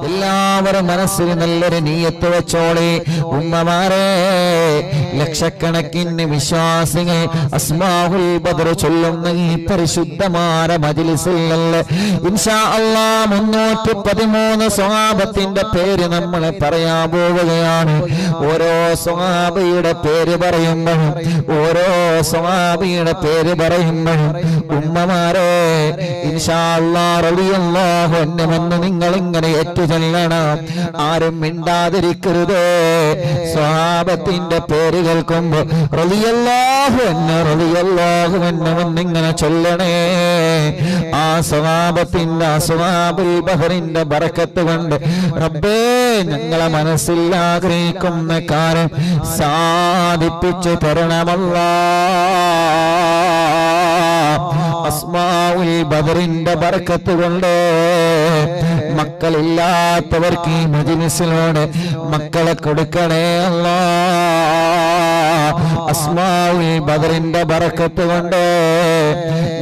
എല്ലാവരും മനസ്സിൽ നല്ലൊരു നീയത്ത് വെച്ചോളി. ഉമ്മമാരെ, ലക്ഷക്കണക്കിന് വിശ്വാസികൾ അസ്മാഉൽ ബദർ ചൊല്ലുന്ന ഈ പരിശുദ്ധമായ മജ്ലിസിൽ ഇൻഷാ അല്ലാഹ് 313 സ്വഹാബത്തിന്റെ പേര് നമ്മൾ പറയാൻ പോവുകയാണ്. ഓരോ സ്വഹാബിയുടെ പേര് പറയുമ്പോഴും ഉമ്മമാരെ ഇൻഷാ അല്ലാഹ് റളിയല്ലാഹു അൻഹു നിങ്ങൾ ഇങ്ങനെ ഏറ്റുചൊല്ലണം. ആരും മിണ്ടാതിരിക്കരുത്. സ്വഹാബത്തിന്റെ പേര് കേൾക്കുമ്പോ റളിയല്ലാഹു അൻഹു ഇങ്ങനെ ചൊല്ലണേ. ആ സ്വഹാബത്തിന്റെ അസ്ഹാബുൽ ബഹറിന്റെ ബറക്കത്ത് കൊണ്ട് റബ്ബേ ഞങ്ങളെ മനസ്സിൽ ആഗ്രഹിക്കുന്ന കാര്യം സാധിപ്പിച്ചു തരണമല്ലാഹ്. അസ്മാഉൽ ബദറിന്റെ ബറക്കത്ത് കൊണ്ട് മക്കളില്ലാത്തവർക്ക് ഈ മജ്ലിസിലൂടെ മക്കളെ കൊടുക്കണേ അല്ലാഹ്. അസ്മാഉൽ ബദറിന്റെ ബറക്കത്ത് കൊണ്ട്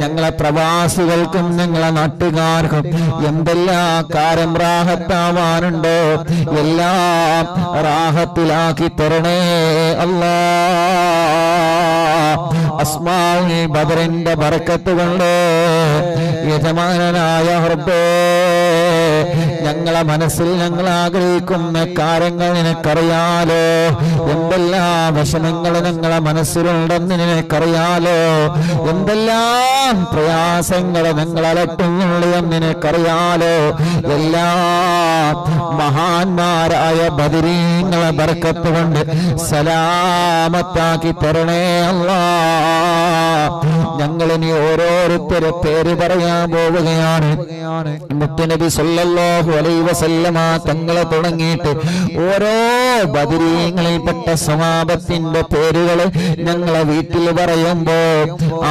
ഞങ്ങളെ പ്രവാസികൾക്കും ഞങ്ങളെ നാട്ടുകാർക്കും എന്തെല്ലാം കാര്യം റാഹത്താവാനുണ്ടോ എല്ലാം റാഹത്തിലാക്കി തരണേ അല്ലാഹ്. അസ്മാഉൽ ബദറിന്റെ ബറക്കത്ത് കൊണ്ട് യജമാനനായ റബ്ബേ ഞങ്ങളെ മനസ്സിൽ ഞങ്ങൾ ആഗ്രഹിക്കുന്ന കാര്യങ്ങൾ നിനക്കറിയാലോ. എന്തെല്ലാം വിഷമങ്ങൾ ഞങ്ങളെ മനസ്സിലുണ്ടെന്ന് നിനക്കറിയാലോ. എന്തെല്ലാം പ്രയാസങ്ങൾ ഞങ്ങൾ അലട്ടുന്നുള്ളൂ എന്ന് നിനക്കറിയാലോ. എല്ലാ മഹാന്മാരായ ബദരീങ്ങളെ ബർക്കത്ത് കൊണ്ട് സലാമത്താക്കി തരണേ അല്ലാഹ്. ഞങ്ങളിനി ഓരോരുത്തരെ പേര് പറയാൻ പോവുകയാണ്. മുത്തുനബി സല്ലല്ലാഹു അലൈഹി വസല്ലമ തങ്ങളെ തുടങ്ങിയിട്ട് ഓരോ ബദരീങ്ങളിൽപ്പെട്ട സ്വഹാബത്തിന്റെ പേരുകൾ ഞങ്ങളെ വീട്ടിൽ പറയുമ്പോ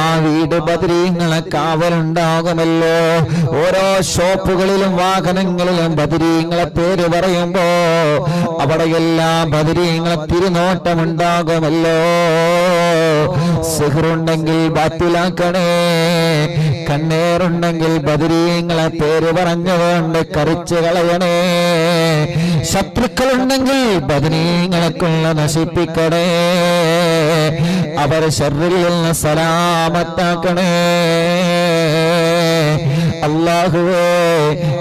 ആ വീട് ബദരീങ്ങളെ കാവലുണ്ടാകുമല്ലോ. ഓരോ ഷോപ്പുകളിലും വാഹനങ്ങളിലും ബദരീങ്ങളെ പേര് പറയുമ്പോ അവിടെയെല്ലാം ബദരീങ്ങളെ തിരുനോട്ടമുണ്ടാകുമല്ലോ. സിഹ്റുണ്ടെങ്കിൽ ബാത്തിലാക്കണേ, കണ്ണേറുണ്ടെങ്കിൽ ബദരീങ്ങളെ പേര് പറഞ്ഞുകൊണ്ട് കറിച്ചു കളയണേ. ശത്രുക്കളുണ്ടെങ്കിൽ ബദരീങ്ങളെ കൊള്ള നശിപ്പിക്കണേ. അവർ ശർറിൽ നിന്ന് സലാമത്താക്കണേ. അല്ലാഹുവേ,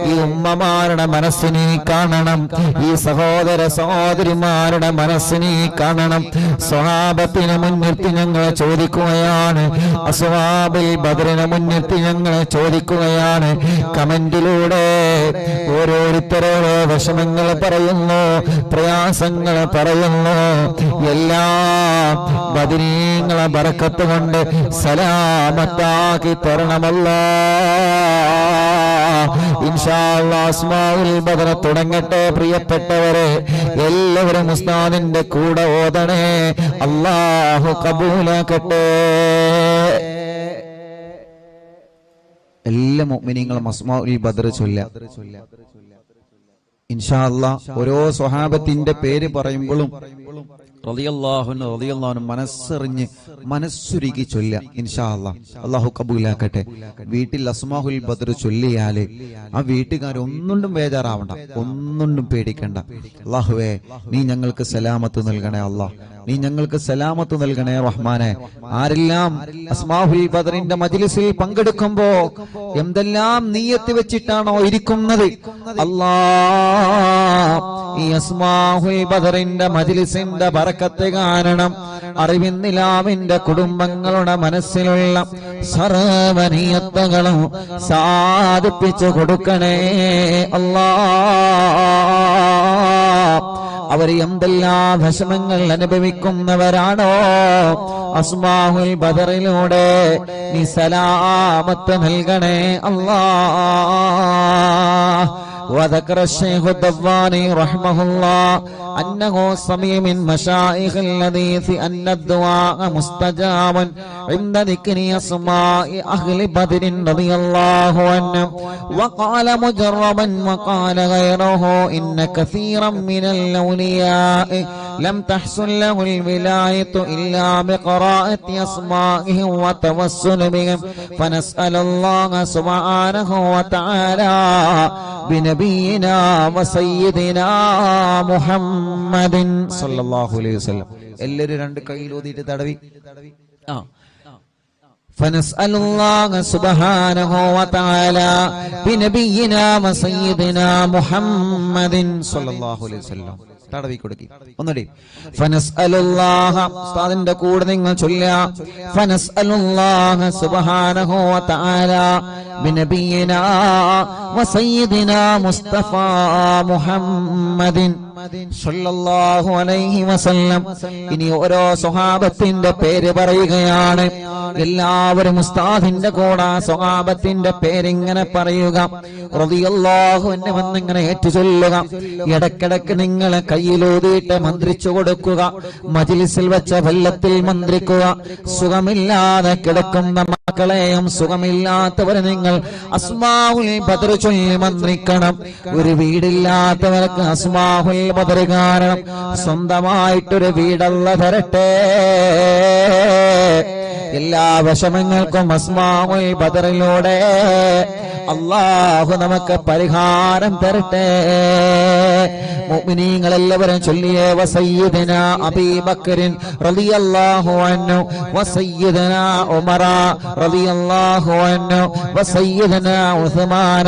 ഈ ഉമ്മമാരുടെ മനസ്സിനെ കാണണം, ഈ സഹോദര സഹോദരിമാരുടെ മനസ്സിനെ കാണണം. സ്വഹാബത്തിനെ മുൻനിർത്തി ഞങ്ങളെ ചോദിക്കുകയാണ്, അസ്ഹാബുൽ ബദറിനെ മുൻനിർത്തി ഞങ്ങളെ ചോദിക്കുകയാണ്. കമന്റിലൂടെ ഓരോരുത്തരോരോ വിഷമങ്ങൾ പറയുന്നു, പ്രയാസങ്ങൾ പറയുന്നു. എല്ലാം ബദരീങ്ങളെ ബറക്കത്ത് കൊണ്ട് സലാമത്താക്കി തരണമല്ലാഹ്. ഇൻഷാ അല്ലാഹ് അസ്മാഉൽ ബദർ തുടങ്ങട്ടെ. പ്രിയപ്പെട്ടവരെ, എല്ലാവരും ഉസ്താദിന്റെ കൂടെ ഓതണേ. അല്ലാഹു കബൂലാക്കട്ടെ. എല്ലാ മുഅ്മിനീങ്ങളും അസ്മാഉൽ ബദർ ചൊല്ലുക ഇൻഷാ അല്ലാഹ്. ഓരോ സ്വഹാബത്തിന്റെ പേര് പറയുമ്പോഴും റളിയല്ലാഹു അൻഹു റളിയല്ലാഹു അൻഹു മനസ്സറിഞ്ഞ് മനസ്സുരുകി ചൊല്ലുക ഇൻഷാ അല്ലാഹ്. അല്ലാഹു കബൂലാക്കട്ടെ. വീട്ടിൽ അസ്മാഉൽ ബദർ ചൊല്ലിയാല് ആ വീട്ടുകാരൊന്നും ബേജാറാവണ്ട, ഒന്നും പേടിക്കണ്ട. അല്ലാഹുവേ, നീ ഞങ്ങൾക്ക് സലാമത്ത് നൽകണേ അല്ലാഹ്, നീ ഞങ്ങൾക്ക് സലാമത്ത് നൽകണേ റഹ്മാനെ. ആരെല്ലാം അസ്മാഉൽ ബദറിന്റെ മജ്ലിസിൽ പങ്കെടുക്കുമ്പോ എന്തെല്ലാം നിയ്യത്ത് വെച്ചിട്ടാണോ ഇരിക്കുന്നത്, അല്ലാഹ് ഈ അസ്മാഉൽ ബദറിന്റെ മജ്ലിസിന്റെ ബറക്കത്ത് കാരണം അറിവിന്നിലാവിന്റെ കുടുംബങ്ങളുടെ മനസ്സിലുള്ള സർവ്വനിയത്തുകളും സാധിപ്പിച്ചു കൊടുക്കണേ അല്ലാഹ്. അവർ എന്തെല്ലാം വിഷമങ്ങൾ അനുഭവിക്കുന്നവരാണോ, അസ്മാഉൽ ബദറിലൂടെ നീ സലാമത്ത് നൽകണേ അല്ലാഹ്. وذكر الشيخ الدواني رحمه الله أنه سمع من مشايخ الحديث أن الدعاء مستجاب عند ذكر أسماء أهل بدر رضي الله عنهم. وقال مجربا وقال غيره إن كثيرا من الأولياء ലം തഹ്സുൽ ലഹുൽ വിലായത്തു ഇല്ലാ ബിഖറാഅത്തി അസ്മാഇഹി വതവസ്സുൽ ബിഹിം ഫനസ്അലുല്ലാഹ സുബ്ഹാനഹു വതആലാ ബിനബിയിനാ വസയ്യിദിനാ മുഹമ്മദിൻ സല്ലല്ലാഹു അലൈഹി വസല്ലം. എല്ലാവരും രണ്ട് കൈയിൽ ഊതിയിട്ട് തടവി. فنسأل الله سبحانه وتعالى بنبينا وسيدنا محمد صلى الله عليه وسلم. തടവി കൊടുക്കി ഒന്നുകൂടി. ഫനസ്അലുല്ലാഹ ഉസ്താദിന്റെ കൂടെ നിങ്ങൾ ചൊല്ലുക. ഫനസ്അലുല്ലാഹ സുബ്ഹാനഹു വതആല ബിനബിയിനാ വസയ്യിദിനാ മുസ്തഫ മുഹമ്മദിൻ സല്ലല്ലാഹു അലൈഹി വസല്ലം. ഇനി ഓരോ സ്വഹാബത്തിന്റെ പേര് പറയുകയാണ്. എല്ലാവരും ഉസ്താദിന്റെ കൂടെ സ്വഹാബത്തിന്റെ പേരിങ്ങനെ പറയുക. റളിയല്ലാഹു അൻഹു വന്നിങ്ങനെ ഏറ്റു ചൊല്ലുക. ഇടക്കിടക്ക് നിങ്ങൾ കയ്യിലൂതിയിട്ട് മന്ത്രിച്ചു കൊടുക്കുക. മജ്ലിസിൽ വെച്ച വെള്ളത്തിൽ മന്ത്രിക്കുക. സുഖമില്ലാതെ കിടക്കുന്ന മക്കളെയും സുഖമില്ലാത്തവരെ നിങ്ങൾ അസ്മാഉൽ ബദർ ചൊല്ലി മന്ത്രിക്കണം. ഒരു വീടില്ലാത്തവർക്ക് അസ്മാഉൽ ബദർ കാരണം സ്വന്തമായിട്ടൊരു വീടല്ല തരട്ടെ. എല്ലാ വിഷമങ്ങൾക്കും അസ്മാഉൽ ബദറിലൂടെ അല്ലാഹു നമുക്ക് പരിഹാരം തരട്ടെ. മുഅ്മിനീങ്ങൾ എല്ലാവരും ചൊല്ലിയേ. വസയ്യിദനാ അബീബക്കറിൻ റളിയല്ലാഹു അൻഹു വസയ്യിദനാ ഉമറ റളിയല്ലാഹു അൻഹു വസയ്യിദനാ ഉസ്മാന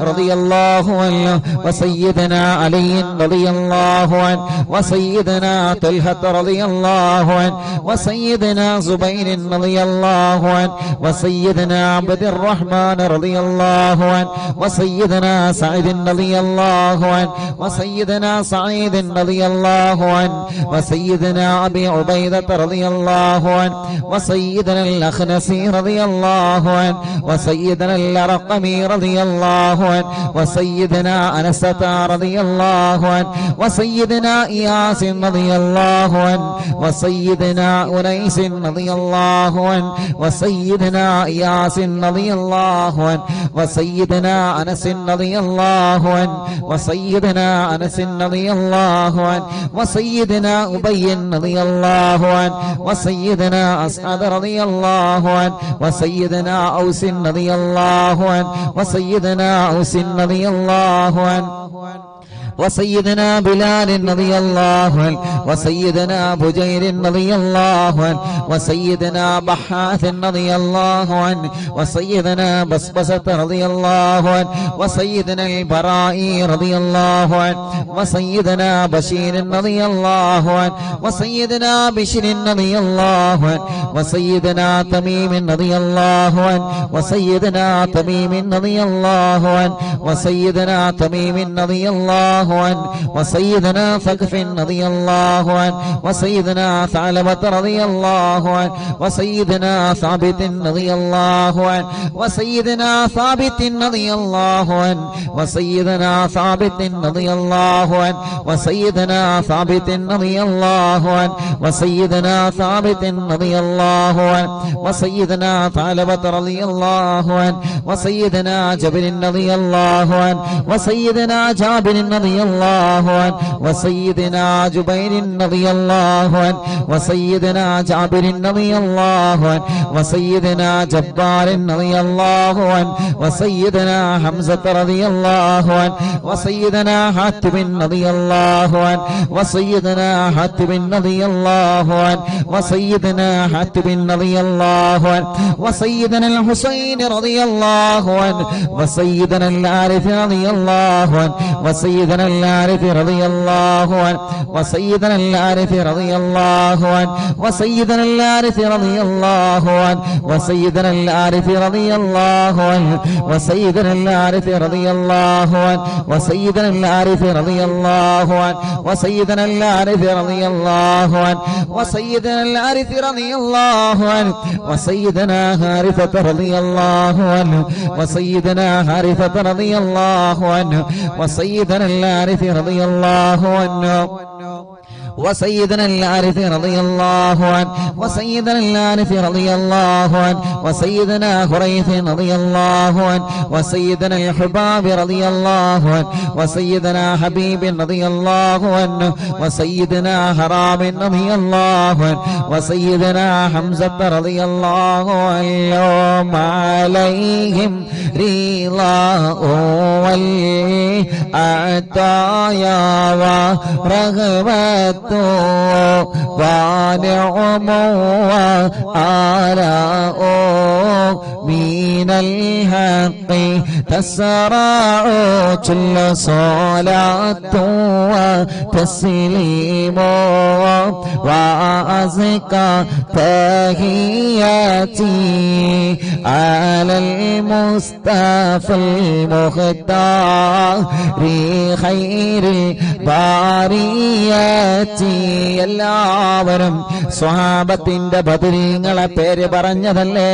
റളിയല്ലാഹു അൻഹു വസയ്യിദനാ അലി റളിയല്ലാഹു അൻഹു വസയ്യിദനാ തൽഹ റളിയല്ലാഹു അൻഹു വസയ്യിദനാ സുബൈർ റളിയല്ലാഹു അൻഹു വസയ്യിദനാ അബ്ദുർ റഹ്മാൻ റളിയല്ലാഹു അൻഹു വസയ്യിദനാ സഈദ് റളിയല്ലാഹു അൻഹു വസയ്യിദനാ سعيد رضي الله عنه وسيدنا أبي عبيدة رضي الله عنه وسيدنا الأخنسي رضي الله عنه وسيدنا الأرقمي رضي الله عنه وسيدنا أنسة رضي الله عنه وسيدنا إياس رضي الله عنه وسيدنا أنيس رضي الله عنه وسيدنا إياس رضي الله عنه وسيدنا أنس رضي الله عنه وسيدنا أنس رضي الله عنه وسيدنا أبي رضي الله عنه وسيدنا أسعد رضي الله عنه وسيدنا أوس رضي الله عنه وسيدنا أوس رضي الله عنه وسيدنا بلال رضي الله عنه وسيدنا بجير رضي الله عنه وسيدنا بحاث رضي الله عنه وسيدنا بسبسة رضي الله عنه وسيدنا البرائي رضي الله عنه وسيدنا بشير رضي الله عنه وسيدنا بشر رضي الله عنه وسيدنا تميم رضي الله عنه وسيدنا تميم رضي الله عنه وسيدنا تميم رضي الله عنه وسيدنا ثقف رضي الله عنه وسيدنا ثعلبة رضي الله عنه وسيدنا ثابت رضي الله عنه وسيدنا ثابت رضي الله عنه وسيدنا ثابت رضي الله عنه وسيدنا ثابت رضي الله عنه وسيدنا ثابت رضي الله عنه وسيدنا ثعلبة رضي الله عنه وسيدنا جبر رضي الله عنه وسيدنا جابر رضي الله عنه وسيدنا جبير رضي الله عنه وسيدنا جابر رضي الله عنه وسيدنا جبار رضي الله عنه وسيدنا حمزة رضي الله عنه وسيدنا حاتم رضي الله عنه وسيدنا حاتم رضي الله عنه وسيدنا حاتم رضي الله عنه وسيدنا الحسين رضي الله عنه وسيدنا العارف رضي الله عنه وسيدنا العارف رضي الله عنه وسيدنا العارف رضي الله عنه وسيدنا العارف رضي الله عنه وسيدنا العارف رضي الله عنه وسيدنا العارف رضي الله عنه وسيدنا العارف رضي الله عنه وسيدنا العارف رضي الله عنه وسيدنا العارف رضي الله عنه وسيدنا حارثة رضي الله عنه وسيدنا حارثة رضي الله عنه وسيدنا العارف رضي الله عنه وسيدنا الحارث رضي الله عنه وسيدنا الحارث رضي الله عنه وسيدنا خريث رضي الله عنه وسيدنا الحباب رضي الله عنه وسيدنا حبيب رضي الله عنه وسيدنا حرام رضي الله عنه وسيدنا حمزة رضي الله عنهم عليهم رضاه والعطايا ورغبة ونعم وآلاء من الحق تسرع كل صلاة وتسليم وأزكى تحياتي على المصطفى المختار خير البريات. എല്ലാവരും സ്വഹാബത്തിന്റെ ബദരീങ്ങളെ പേര് പറഞ്ഞതല്ലേ?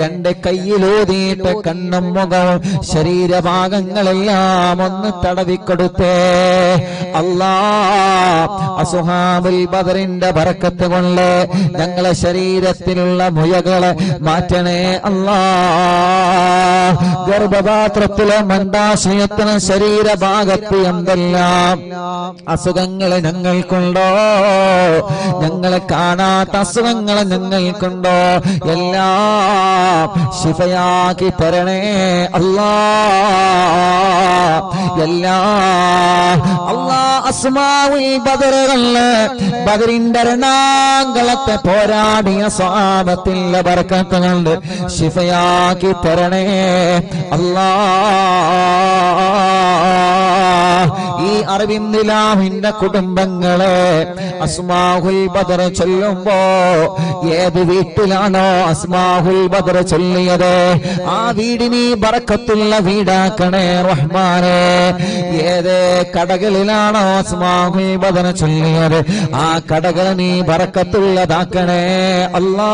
രണ്ട് കയ്യിലൂതിയിട്ട് കണ്ണും മുഖവും ശരീരഭാഗങ്ങളെല്ലാം ഒന്ന് തടവിക്കൊടുത്തേ. അസ്ഹാബുൽ ബദറിന്റെ ബറക്കത്ത് കൊണ്ട് ഞങ്ങളെ ശരീരത്തിലുള്ള മുഴകളെ മാറ്റണേ അല്ലാ. ഗർഭപാത്രത്തിലെ മണ്ടാശയത്തിന് ശരീരഭാഗത്ത് എന്തെല്ലാം അസുഖങ്ങളെ ഞങ്ങൾക്കുണ്ടോ, ഞങ്ങളെ കാണാത്ത അസുഖങ്ങൾ ഞങ്ങൾക്കുണ്ടോ, എല്ലാം ശിഫയാക്കി തരണേ അല്ലാ. അസ്മാഉൽ ബദറുകളില് ബദറിന്റെ രണാങ്കളത്തെ പോരാടിയ സ്വഹാബത്തിന്റെ ബർക്കത്ത് കൊണ്ട് ശിഫയാക്കി തരണേ അല്ലാ. ഈ അറബിന്ദിലാഹിന്റെ കുടുംബങ്ങളെ അസ്മാഉൽ ബദർ ചൊല്ലുമ്പോ ഏത് വീട്ടിലാണോ അസ്മാഉൽ ബദർ ചൊല്ലിയത് ആ വീടിന് ബറക്കത്തുള്ള വീടാക്കണേ റഹ്മാനേ. ഏത് കടകളിലാണോ അസ്മാഉൽ ബദർ ചൊല്ലിയത് ആ കടകൾ നീ ബറക്കത്തുള്ളതാക്കണേ അല്ലാ.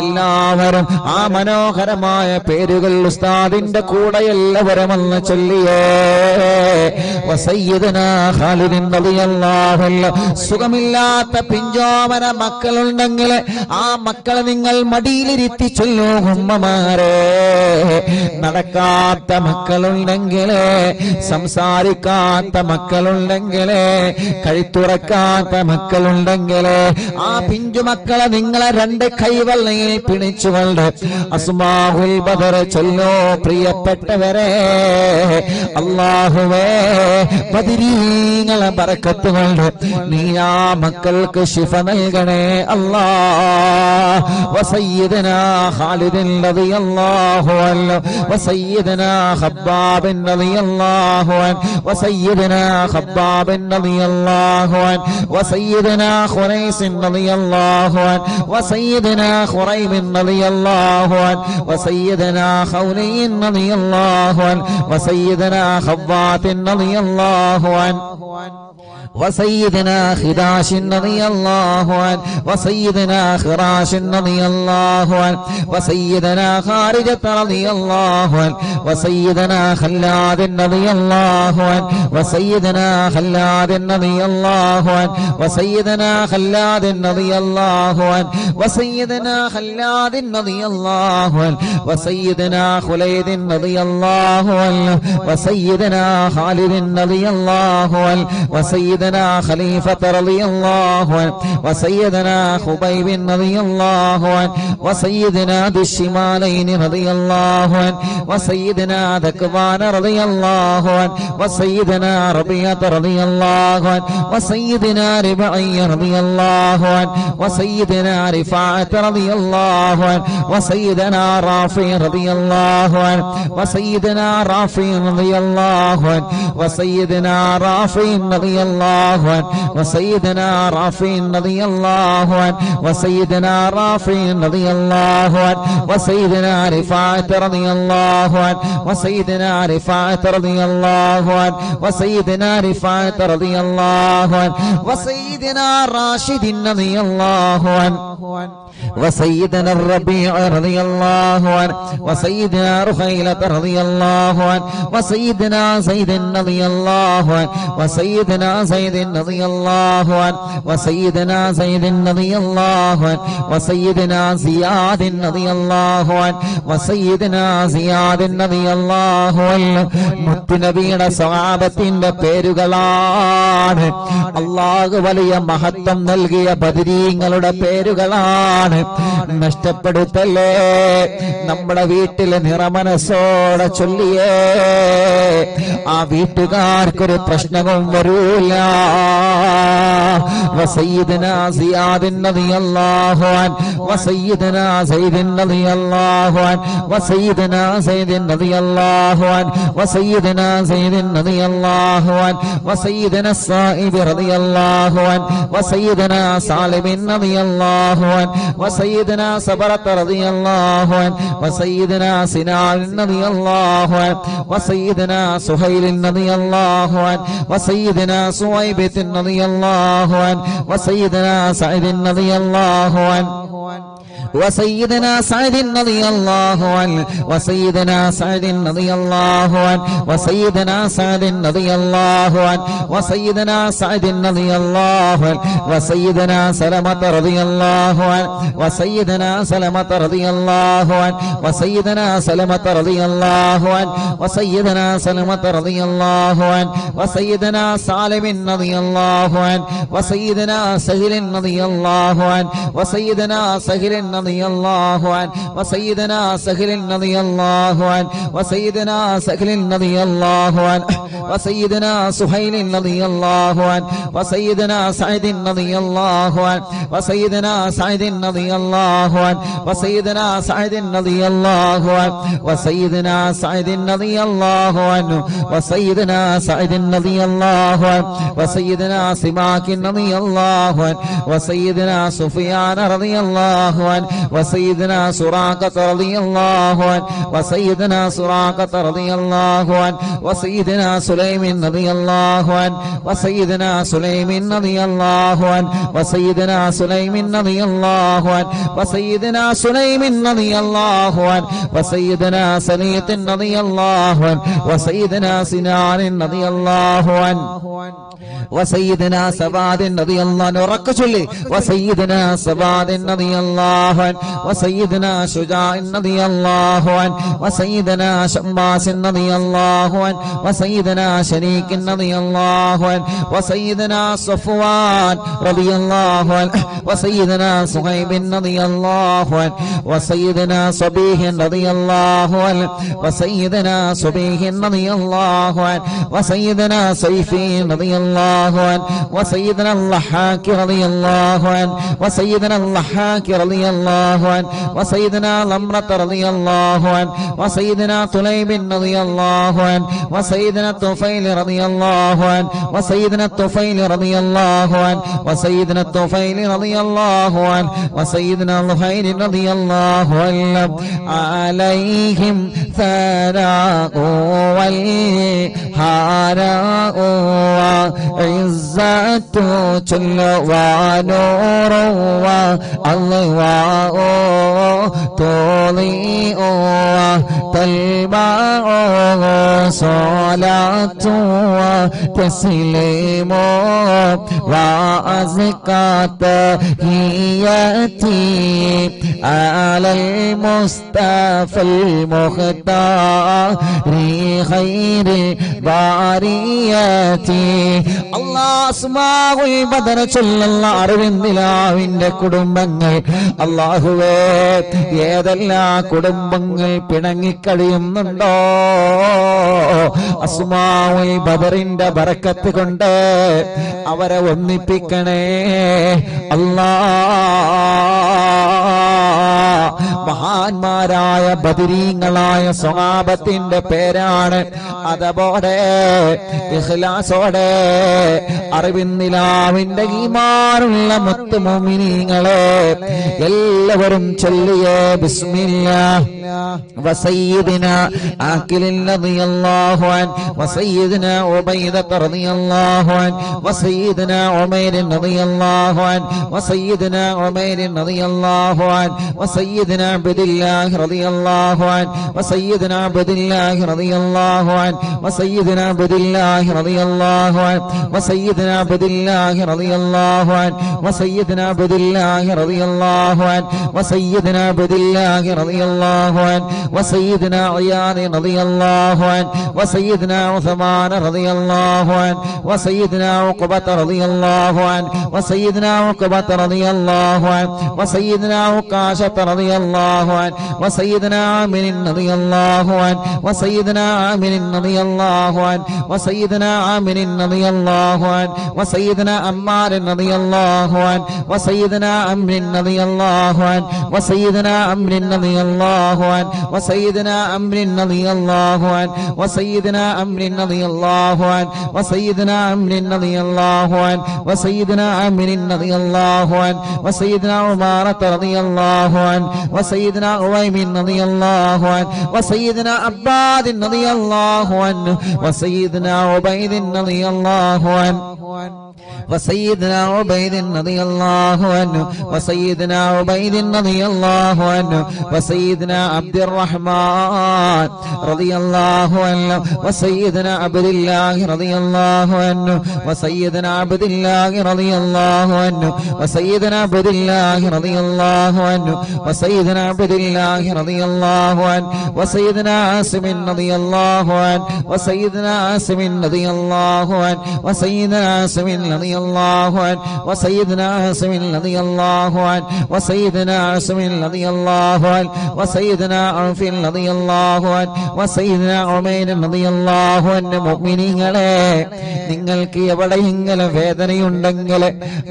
എല്ലാവരും ആ മനോഹരമായ പേരുകൾ ഉസ്താദിന്റെ കൂടെ എല്ലാവരും ഒന്ന് ചൊല്ലിയേ. വസയ്യിദനാ ഖാലിദ് റളിയല്ലാഹു അൻഹു. സുഖമില്ലാത്ത പിഞ്ചോമന മക്കളുണ്ടെങ്കിൽ ആ മക്കളെ നിങ്ങൾ മടിയിലിരുത്തി ചൊല്ലൂ ഉമ്മമാരെ. നടക്കാത്ത മക്കളുണ്ടെങ്കിൽ, സംസാരിക്കാത്ത മക്കളുണ്ടെങ്കിൽ, കഴുത്തുറക്കാത്ത മക്കളുണ്ടെങ്കിൽ ആ പിഞ്ചു മക്കളെ നിങ്ങളെ രണ്ട് കൈവെള്ളയിൽ പിടിച്ചുകൊണ്ട് അസ്മാഉൽ ബദർ ചൊല്ലോ. പ്രിയപ്പെട്ടവരെ, അല്ലാഹുവേ ബദരീങ്ങളെ ബറക്കത്ത് കൊണ്ട് നീ ആ മക്കൾക്ക് ശിഫ നൽകണേ അല്ലാ. വസയ്യിദനാ ഖാലിദ് റളിയല്ലാഹു അൻഹു വസയ്യിദനാ ഖബ്ബാബ് റളിയല്ലാഹു അൻഹു വസയ്യിദനാ ഖബ്ബാബ് റളിയല്ലാഹു അൻഹു വസയ്യിദനാ ഖുറൈസ് റളിയല്ലാഹു അൻഹു വസയ്യിദനാ ഖുറൈബ് റളിയല്ലാഹു അൻഹു വസയ്യിദനാ ഖൗലി റളിയല്ലാഹു അൻഹു വസയ്യിദനാ ഖവ്വാത് റളിയല്ലാഹു അൻഹു وسيدنا خداش رضي الله عنه وسيدنا خراش رضي الله عنه وسيدنا خارجة رضي الله عنه وسيدنا خلاد رضي الله عنه وسيدنا خلاد رضي الله عنه وسيدنا خلاد رضي الله عنه وسيدنا خلاد رضي الله عنه وسيدنا خليد رضي الله عنه وسيدنا خالد رضي الله عنه وسيدنا خليفة رضي الله عنه وسيدنا خبيب رضي الله عنه وسيدنا ذو الشمالين رضي الله عنه وسيدنا ذكوان رضي الله عنه وسيدنا ربيعة رضي الله عنه وسيدنا ربعي رضي الله عنه وسيدنا رفاعة رضي الله عنه وسيدنا رافع رضي الله عنه وسيدنا رافع رضي الله عنه وسيدنا رافع رضي الله عنه وسيدنا رافع رضي الله عنه وسيدنا رافع رضي الله عنه وسيدنا رفاعة رضي الله عنه وسيدنا رفاعة رضي الله عنه وسيدنا رفاعة رضي الله عنه وسيدنا راشد رضي الله عنه وسيدنا الربيع رضي الله عنه وسيدنا رخيلة رضي الله عنه وسيدنا زيد رضي الله عنه وسيدنا زيد رضي الله عنه وسيدنا زيد رضي الله عنه وسيدنا زياد رضي الله عنه وسيدنا زياد رضي الله عنه മുത്തുനബിയുടെ സ്വഹാബത്തിന്റെ പേരുകളാണ്. അല്ലാഹു വലിയ മഹത്വം നൽകിയ ബദരീങ്ങളുടെ പേരുകളാണ്. നഷ്ടപ്പെടുത്തല്ലേ. നമ്മുടെ വീട്ടിലെ നിറമനസ്സോടെ ചൊല്ലിയേ ആ വീട്ടുകാർക്കൊരു പ്രശ്നവും വരൂല. وسيدنا زياد رضي الله عنه وسيدنا زيد رضي الله عنه وسيدنا زيد رضي الله عنه وسيدنا زيد رضي الله عنه وسيدنا الصائب رضي الله عنه وسيدنا سالم رضي الله عنه وسيدنا صبرة رضي الله عنه وسيدنا سنان رضي الله عنه وسيدنا سهيل رضي الله عنه وسيدنا سويبة رضي الله عنه وسيدنا سعيد رضي الله عنه وسيدنا سعد رضي الله عنه وسيدنا سعد رضي الله عنه وسيدنا سعد رضي الله عنه وسيدنا سعد رضي الله عنه وسيدنا سلمة رضي الله عنه وسيدنا سلمة رضي الله عنه وسيدنا سلمة رضي الله عنه وسيدنا سلمة رضي الله عنه وسيدنا سالم رضي الله عنه وسيدنا سهل رضي الله عنه وسيدنا سهل رضي الله عنه وسيدنا سهل رضي الله عنه وسيدنا سهل رضي الله عنه وسيدنا سهيل رضي الله عنه وسيدنا سعيد رضي الله عنه وسيدنا سعيد رضي الله عنه وسيدنا سعيد رضي الله عنه وسيدنا سعيد رضي الله عنه وسيدنا سعيد رضي الله عنه وسيدنا سماك رضي الله عنه وسيدنا سفيان رضي الله عنه وسيدنا سراقة رضي الله عنه وسيدنا سراقة رضي الله عنه وسيدنا سليم رضي الله عنه وسيدنا سليم رضي الله عنه وسيدنا سليم رضي الله عنه وسيدنا سليم رضي الله عنه وسيدنا سليط رضي الله عنه وسيدنا سنان رضي الله عنه وسيدنا سباد رضي الله عنه ركشلي وسيدنا سباد رضي الله عنه وسيدنا شجاع رضي الله عنه وسيدنا شماس رضي الله عنه وسيدنا شريك رضي الله عنه وسيدنا صفوان رضي الله عنه وسيدنا صهيب رضي الله عنه وسيدنا صبيح رضي الله عنه وسيدنا صبيح رضي الله عنه وسيدنا سيفي رضي الله عنه وسيدنا اللحاك رضي الله عنه وسيدنا اللحاك رضي الله عنه وسيدنا لمرة رضي الله عنه وسيدنا طليب رضي الله عنه وسيدنا الطفيل رضي الله عنه وسيدنا الطفيل رضي الله عنه وسيدنا الطفيل رضي الله عنه وسيدنا الخير رضي الله عنه عليهم ثناء والهراء وعزة جل ونور والله تضيء تلمع صلاة وتسليم وأزكى تحياتي على المصطفى المختار خير البرياتي الله أسماء البدر صلى الله അറിവിന്ദിലാവിന്റെ കുടുംബങ്ങൾ അല്ലാഹുവേ ഏതെല്ലാം കുടുംബങ്ങൾ പിണങ്ങിക്കഴിയുന്നുണ്ടോ അസ്മാഉൽ ബദറിന്റെ ബറക്കത്ത് കൊണ്ട് അവരെ ഒന്നിപ്പിക്കണേ അല്ലാഹ് മഹാന്മാരായ ബദരീങ്ങളായ സ്വഹാബത്തിന്റെ പേരാണ്. അതുപോലെ ഇഖ്ലാസോടെ അറിവിന്നിലാവിന്റെ ഈമാനുള്ള മുത്ത് മുഅ്മിനീങ്ങളെ എല്ലാവരും ചൊല്ലിയേ ബിസ്മില്ലാഹ് വസയ്യിദിനാ ആഖിലിൻ റളിയല്ലാഹു അൻഹു വസയ്യിദിനാ ഉബൈദ റളിയല്ലാഹു അൻഹു വസയ്യിദിനാ ഉമൈർ റളിയല്ലാഹു അൻഹു വസയ്യിദിനാ ഉമൈർ റളിയല്ലാഹു അൻഹു വസയ്യിദിനാ അബ്ദുല്ലാഹ് റളിയല്ലാഹു അൻഹു വസയ്യിദിനാ അബ്ദുല്ലാഹ് റളിയല്ലാഹു അൻഹു വസയ്യിദിനാ അബ്ദുല്ലാഹ് റളിയല്ലാഹു അൻഹു വസയ്യിദിനാ അബ്ദുല്ലാഹ് റളിയല്ലാഹു അൻഹു വസയ്യിദിനാ അബ്ദുല്ലാഹ് റളിയല്ലാഹു അൻഹു വസയ്യിദിനാ അബ്ദുല്ലാഹ് റളിയല്ലാഹു അൻഹു വസയ്യിദിനാ ഇയാദ് റളിയല്ലാഹു അൻഹു വസയ്യിദിനാ ഉസ്മാൻ റളിയല്ലാഹു അൻഹു വസയ്യിദിനാ ഉഖബത റളിയല്ലാഹു അൻഹു വസയ്യിദിനാ ഉഖബത റളിയല്ലാഹു അൻഹു വസയ്യിദിനാ ഉഖാശത റളിയല്ലാഹു അൻഹു വസയ്യിദിനാ ആമിർ റളിയല്ലാഹു അൻഹു വസയ്യിദിനാ ആമിർ റളിയല്ലാഹു അൻഹു വസയ്യിദിനാ ആമിർ റളിയല്ലാഹു അൻഹു വസയ്യിദിനാ അമ്മാർ റളിയല്ലാഹു അൻഹു വസയ്യിദിനാ അംർ റളിയല്ലാഹു അൻഹു വസയ്യിദിനാ അംർ റളിയല്ലാഹു അൻഹു വസയ്യിദിനാ അംർ റളിയല്ലാഹു അൻഹു വസയ്യിദിനാ അംർ റളിയല്ലാഹു അൻഹു വസയ്യിദിനാ അംർ റളിയല്ലാഹു അൻഹു വസയ്യിദിനാ അംർ റളിയല്ലാഹു അൻഹു വസയ്യിദിനാ ഉമാറത റളിയല്ലാഹു അൻഹു വസയ്യിദിനാ ഉവൈമിൻ റളിയല്ലാഹു അൻഹു വസയ്യിദിനാ അബ്ബാദ് റളിയല്ലാഹു അൻഹു വസയ്യിദിനാ ഉബൈദ് റളിയല്ലാഹു അൻഹു وسيدنا عبيد رضي الله عنه وسيدنا عبيد رضي الله عنه وسيدنا عبد الرحمن رضي الله عنه وسيدنا عبد الله رضي الله عنه وسيدنا عبد الله رضي الله عنه وسيدنا عبد الله رضي الله عنه وسيدنا عبد الله رضي الله عنه وسيدنا عاصم رضي الله عنه وسيدنا عاصم رضي الله عنه وسيدنا عاصم رضي الله عنه وسيدنا عاصم رضي الله عنه وسيدنا عاصم رضي الله عنه وسيدنا عوف رضي الله عنه وسيدنا عمير رضي الله عنه മുഅ്മിനീങ്ങളെ നിങ്ങൾക്ക് എവിടെയെങ്കിലും വേദനയുണ്ടെങ്കിൽ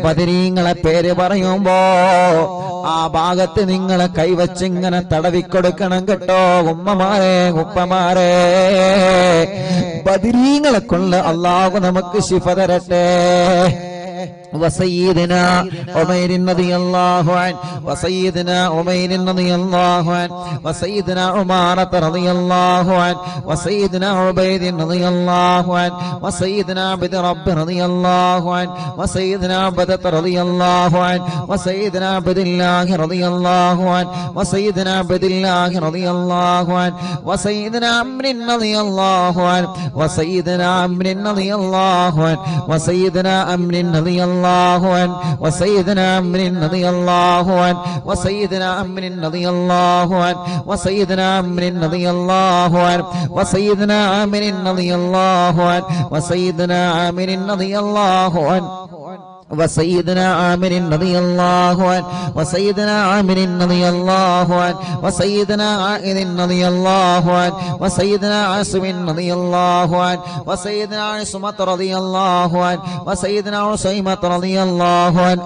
ബദരീങ്ങളെ പേര് പറയുമ്പോ ആ ഭാഗത്ത് നിങ്ങളെ കൈവച്ചിങ്ങനെ തടവിക്കൊടുക്കണം കേട്ടോ. ഉമ്മമാരെ ഉപ്പമാരെ ബദരീങ്ങളെ കൊണ്ട് അല്ലാഹു നമുക്ക് ശിഫ തരട്ടെ. وسيدنا عمير رضي الله عنه وسيدنا عمير رضي الله عنه وسيدنا عمارة رضي الله عنه وسيدنا عبيد رضي الله عنه وسيدنا عبد رب رضي الله عنه وسيدنا عبدة رضي الله عنه وسيدنا عبد الله رضي الله عنه وسيدنا عبد الله رضي الله عنه وسيدنا عمرو رضي الله عنه وسيدنا عمرو رضي الله عنه وسيدنا عمرو رضي الله عنه وسيدنا عمرو رضي الله عنه وسيدنا عمرو رضي الله عنه وسيدنا عمرو رضي الله عنه وسيدنا عامر رضي الله عنه وسيدنا عامر رضي الله عنه وسيدنا عامر رضي الله عنه وسيدنا عامر رضي الله عنه وسيدنا عائذ رضي الله عنه وسيدنا عاصم رضي الله عنه وسيدنا عصمة رضي الله عنه وسيدنا عصيمة رضي الله عنه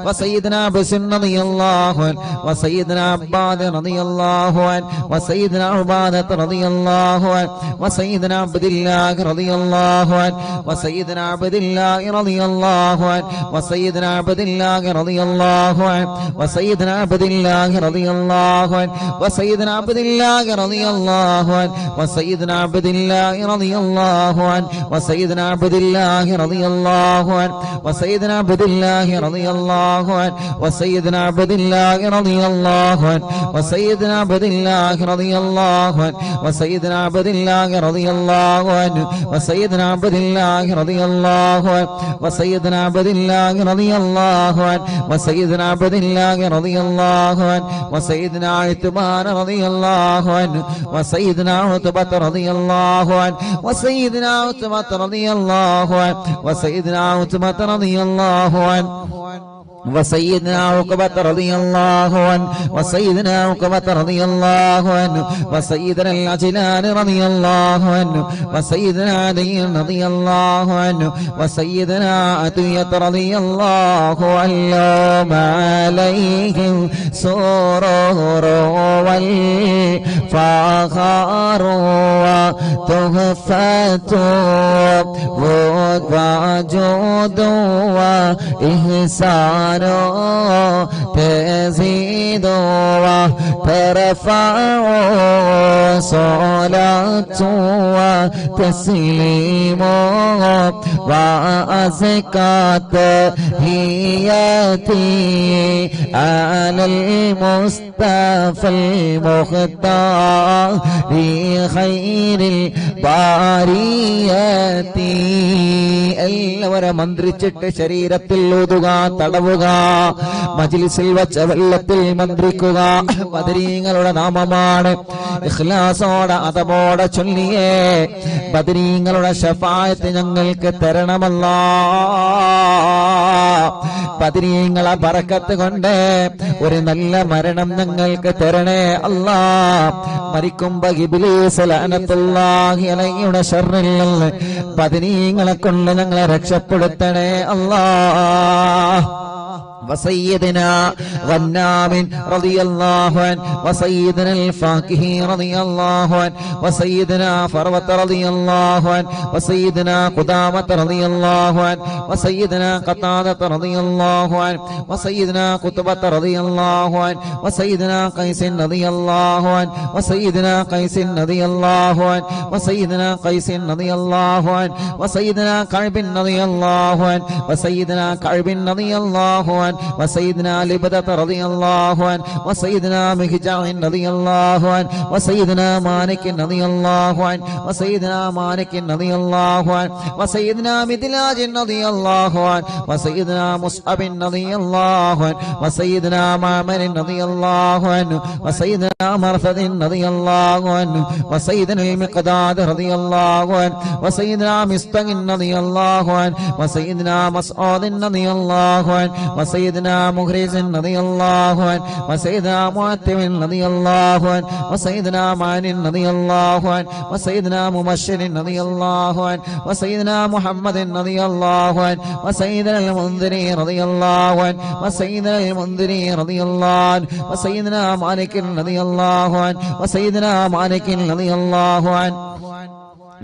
وسيدنا بسن رضي الله عنه وسيدنا عباد رضي الله عنه وسيدنا عبادة رضي الله عنه وسيدنا عبد الله رضي الله عنه وسيدنا عبد الله رضي الله عنه وسيدنا عبد الله رضي الله عنه وسيدنا عبد الله رضي الله عنه وسيدنا عبد الله رضي الله عنه وسيدنا عبد الله رضي الله عنه وسيدنا عبد الله رضي الله عنه وسيدنا عبد الله رضي الله عنه وسيدنا عبد الله رضي الله عنه وسيدنا عبد الله رضي الله عنه وسيدنا عبد الله رضي الله عنه وسيدنا عبد الله رضي الله عنه وسيدنا عبد الله رضي الله عنه وسيدنا عبد الله رضي الله عنه وسيدنا عثمان رضي الله عنه وسيدنا عتبة رضي الله عنه وسيدنا عتبة رضي الله عنه وسيدنا عتبة رضي الله عنه وسيدنا عقبة رضي الله عنه وسيدنا عقبة رضي الله عنه وسيدنا العجلان رضي الله عنه وسيدنا علي رضي الله عنه وسيدنا عطية رضي الله عنهم عليهم سرور والفخر وتحفة وجود وإحسان تزيد وترفع صلاة وتسليم وأزكى تحياتي على المصطفى المختار خير الباريات. എല്ലാവരും മന്ത്രിച്ചിട്ട് ശരീരത്തിൽ ഊതുക, തടവുക, മജ്ലിസിൽ വച്ച വെള്ളത്തിൽ മന്ത്രിക്കുക. ബദരീങ്ങളുടെ നാമമാണ്. ഇഖ്ലാസോടെ അതബോടെ ചൊല്ലിയേ ബദരീങ്ങളുടെ ശഫാഅത്ത് ഞങ്ങൾക്ക് തരണമല്ലാ. ബദരീങ്ങളെ ബറക്കത്ത് കൊണ്ട് ഒരു നല്ല മരണം ഞങ്ങൾക്ക് തരണേ അല്ലാ. മരിക്കുമ്പോ ഇബ്ലീസ് ലഅനത്തുല്ലാഹി അലൈഹിയുടെ ശർറിൽ നിന്ന് ബദരീങ്ങളെ കൊണ്ട് ഞങ്ങളെ രക്ഷപ്പെടുത്തണേ അല്ലാ. وسيدنا غنام رضي الله عنه وسيدنا الفاكهي رضي الله عنه وسيدنا فروة رضي الله عنه وسيدنا قدامة رضي الله عنه وسيدنا قتادة رضي الله عنه وسيدنا قطبة رضي الله عنه وسيدنا قيس رضي الله عنه وسيدنا قيس رضي الله عنه وسيدنا قيس رضي الله عنه وسيدنا كعب رضي الله عنه وسيدنا كعب رضي الله عنه وسيدنا لبدة رضي الله عنه وسيدنا مهجع رضي الله عنه وسيدنا مالك رضي الله عنه وسيدنا مالك رضي الله عنه وسيدنا مدلاج رضي الله عنه وسيدنا مصعب رضي الله عنه وسيدنا معمر رضي الله عنه وسيدنا مرثد رضي الله عنه وسيدنا المقداد رضي الله عنه وسيدنا مستق رضي الله عنه وسيدنا مسعود رضي الله عنه وسيدنا مغرز رضي الله عنه وسيدنا معتم رضي الله عنه وسيدنا معن رضي الله عنه وسيدنا مبشر رضي الله عنه وسيدنا محمد رضي الله عنه وسيدنا المنذري رضي الله عنه وسيدنا المنذري رضي الله عنه وسيدنا مالك رضي الله عنه وسيدنا مالك رضي الله عنه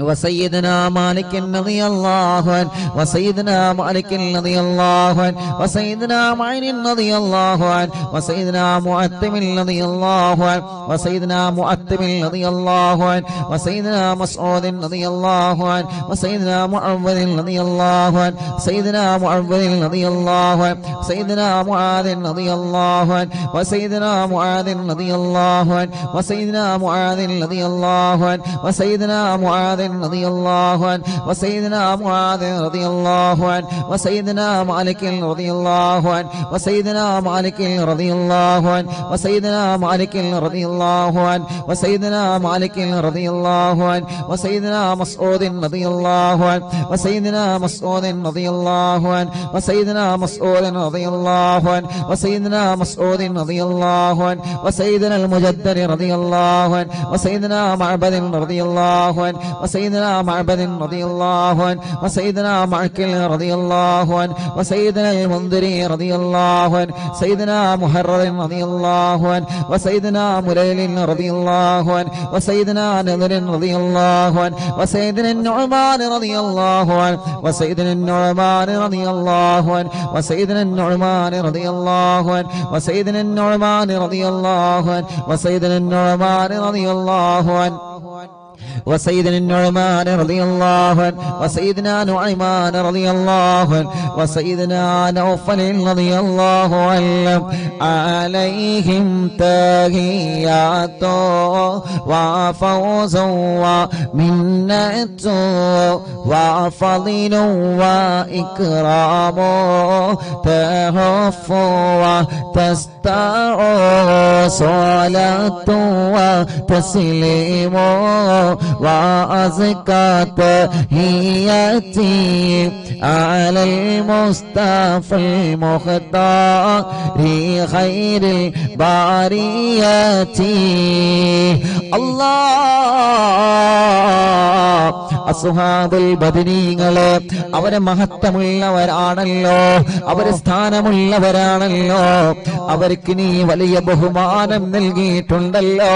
وسيدنا مالك رضي الله عنه وسيدنا مالك رضي الله عنه وسيدنا معين رضي الله عنه وسيدنا معتم رضي الله عنه وسيدنا معتم رضي الله عنه وسيدنا مسعود رضي الله عنه وسيدنا معوذ رضي الله عنه سيدنا معوذ رضي الله عنه سيدنا معاذ رضي الله عنه وسيدنا معاذ رضي الله عنه وسيدنا معاذ رضي الله عنه وسيدنا معاذ رضي الله عنه وسيدنا معاذ رضي الله عنه وسيدنا مالك رضي الله عنه وسيدنا مالك رضي الله عنه وسيدنا مالك رضي الله عنه وسيدنا مالك رضي الله عنه وسيدنا مسعود رضي الله عنه وسيدنا مسعود رضي الله عنه وسيدنا مسعود رضي الله عنه وسيدنا مسعود رضي الله عنه وسيدنا المجدر رضي الله عنه وسيدنا معبد رضي الله عنه وسيدنا معبد رضي الله عنه وسيدنا معكل رضي الله عنه وسيدنا المنذري رضي الله عنه سيدنا محرر رضي الله عنه وسيدنا مليل رضي الله عنه وسيدنا نذر رضي الله عنه وسيدنا النعمان رضي الله عنه وسيدنا النعمان رضي الله عنه وسيدنا النعمان رضي الله عنه وسيدنا النعمان رضي الله عنه وسيدنا النعمان رضي الله عنه وسيدنا النعمان رضي الله عنه وسيدنا نعيمان رضي الله عنه وسيدنا نوفل رضي الله عنه عليهم تحيات وفوز ومنة وفضل وإكرام تهف وتستع صلاة وتسليم وأزكى تحياتي على المصطفى المختار خير البريات الله അസ്ഹാബുൽ ബദരീങ്ങളെ അവരെ മഹത്വമുള്ളവരാണല്ലോ, അവര് സ്ഥാനമുള്ളവരാണല്ലോ, അവർക്ക് നീ വലിയ ബഹുമാനം നൽകിയിട്ടുണ്ടല്ലോ.